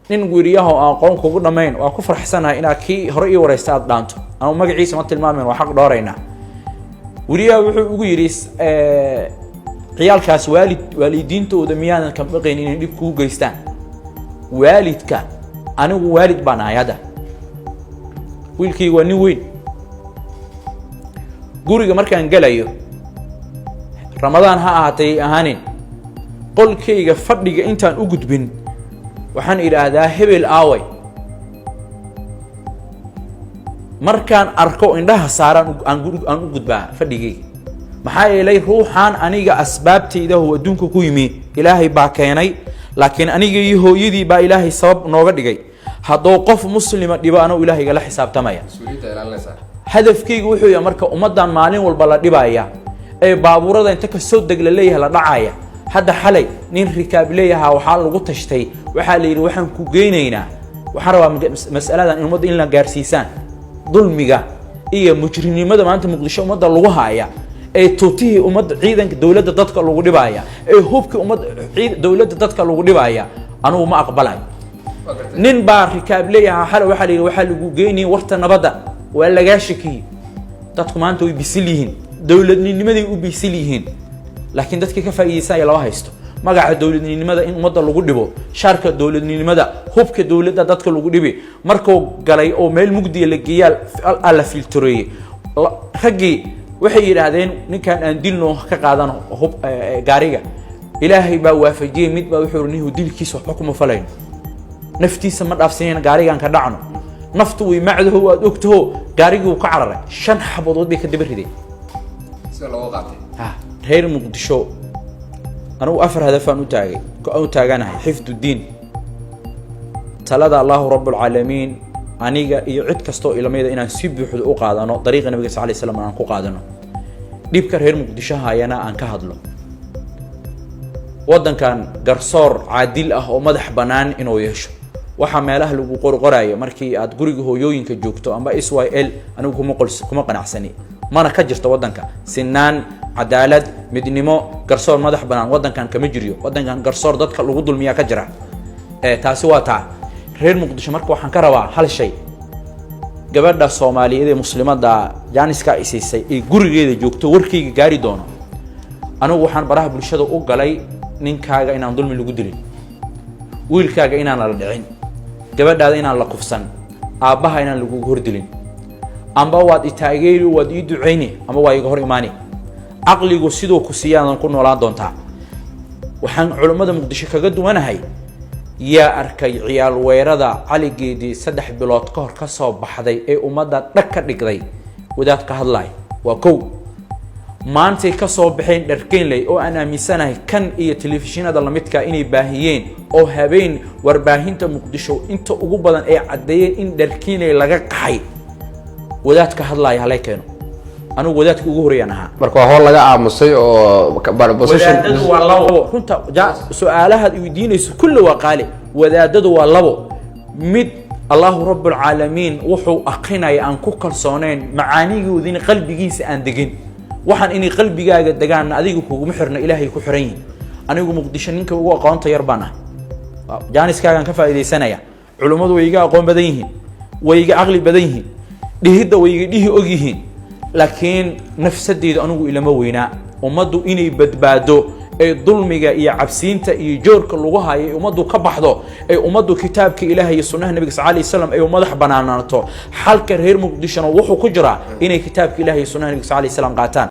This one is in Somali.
nin weriyaha oo aqoon kugu dhamayn waa ku farxsanahay inaad kii hore ii wareysta aad dhaanto ama magaciisa ma tilmaameen waa xaq dhooreynaa weriyaha wuxuu ugu yiri ciyaalkaas waalidiintooda miyaadan ka baqayn inay dhib kugu geystaan waalidka anigu waalid baan ahay hadda wiilkii waa nin weyn guriga markaan galayo ramadaan ha ahaatay ahaanin qolkayga fadhiga intaan u gudbin waxaan idhaahdaa hebel aaway markaan arko indhaha saaran aan u gudbaa fadhigayga maxaa yeelay ruuxaan aniga asbaabtayda oo adduunka ku yimi ilaahay baa keenay laakiin aniga iyo hooyadii baa ilaahay sabab nooga dhigay haddoo qof muslima dhibo anuu ilaahayga la xisaabtamaya hadafkaygu wuxuu yahay marka ummaddan maalin walba la dhibaya ee baabuurada inta ka soo deg la leeyahay la dhacaya hadda xalay nin rikaab leeyahaa waxaa lagu tashtay waxaa la yidhi waxaan ku geynaynaa waxaan rabaa mas'aladan in ummadda in la gaarsiisaan dulmiga iyo mujrimnimada maanta muqdisho ummadda lagu haya ee tuutihii ummadda ciidanka dowladda dadka lagu dhibaya ee hubkii ummadda dowladda dadka lagu dhibaya anugu ma aqbalay nin baa rikaab leeyahaa xalay waxaa la yidhi waxaa lagu geynayay warta nabadda waa lagaa shakiyey dadku maanta way bisil yihiin dowladnimaday u bisil yihiin laakiin dadkii ka faa'iideysanaya lama haysto magaca dowladnimada in ummadda lagu dhibo sharka dowladnimada hubka dowladda dadka lagu dhibi markuu galay oo meel mugdiya la geeyaa la filtreeyay raggii waxay yidhaahdeen ninkan aan dilno ka qaadano hub gaariga ilaahay baa waafajiyey mid baa wuxuu nihu dilkiisa waxba kuma falayno naftiisa ma dhaafsanayna gaarigan ka dhacno naftu way macdaho waad ogtaho gaarigii uu ka cararay 5 xabadood bay ka daba riday sida loo qaatay reer muqdisho anigu 4 hadafaan u taaganahay xifdu diin talada allahu rabbul caalamiin aniga iyo cid kastoo ilmayda inaan si buuxdo u qaadano dariiqa nabiga sallallahu alayhi wasallam aan ku qaadano dhibka reer muqdisho hayana aan ka hadlo wadankan garsoor caadil ah oo madax banaan inuu yeesho waxa meelaha lagu qorqorayo markii aad guriga hooyooyinka joogto amba SYL anigu kuma qanacsani mana ka jirto wadanka sinaan cadaalad midnimo garsoor madax banaan wadankan kama jiriyo wadankan garsoor dadka lagu dulmiya ka jira taasi waa taa reer muqdisho marka waxaan ka rabaa hal shay gabadha Soomaaliyeed ee muslimada jaaniska isiisay ee gurigeeda joogto warkayga gaari doono anigu waxaan baraha bulshada u galay ninkaaga inaan dulmi lagu dilin wiilkaaga inaan la dhicin gabadhaada inaan la kufsan aabaha inaan lagu hordilin amba waad itaageeri waad ii duceyni ama waa iga hor iimaani aqligu sidoo ku siiyaan ku noolaan doontaa waxaan culimada muqdisho kaga duwanahay yaa arkay ciyaal weerada caligeedii 3 bilood ka hor ka soo baxday ee ummadda dhag ka dhigday wadaad ka hadlay waa kow maanta ka soo baxeen dharkeenley oo aan aaminsanahay kan iyo telefishinada la midka inay baahiyeen oo habeen warbaahinta muqdisho inta ugu badan ay cadeeyeen in dharkeenley laga qaxay wadaad ka hadlay halay keeno anigu wadaadka ugu horeeyaan ahaa marka waa hool laga aamusay oo position waa labo runta su'aalaha weydiinayso kullu waa qaali wadaadadu waa labo mid Allahu Rabbul Caalamiin wuxuu aqinay aan ku kalsooneen macaanigoodina qalbigiisa aan degin waxaan inay qalbigaaga degaan adigu kugu xirna ilaahay ku xiran yihiin anigu muqdisho ninka ugu aqoonta yar baan ah jaaniskaagan ka faa'iideysanaya culimadu way iga aqoon badan yihiin way iga aqli badan yihiin dhihida way iga dhihi og yihiin laakiin nafsadeedu anigu ilama weynaa ummaddu inay badbaado ee dulmiga iyo cabsiinta iyo joorka lagu hayo ummaddu ka baxdo ee ummaddu kitaabka ilaahay iyo sunnaha nabiga sallallahu alayhi wasallam ay madax banaanaato halka reer muqdisho wuxuu ku jira inay kitaabka ilaahay iyo sunnaha nabiga sallallahu alayhi wasallam qaataan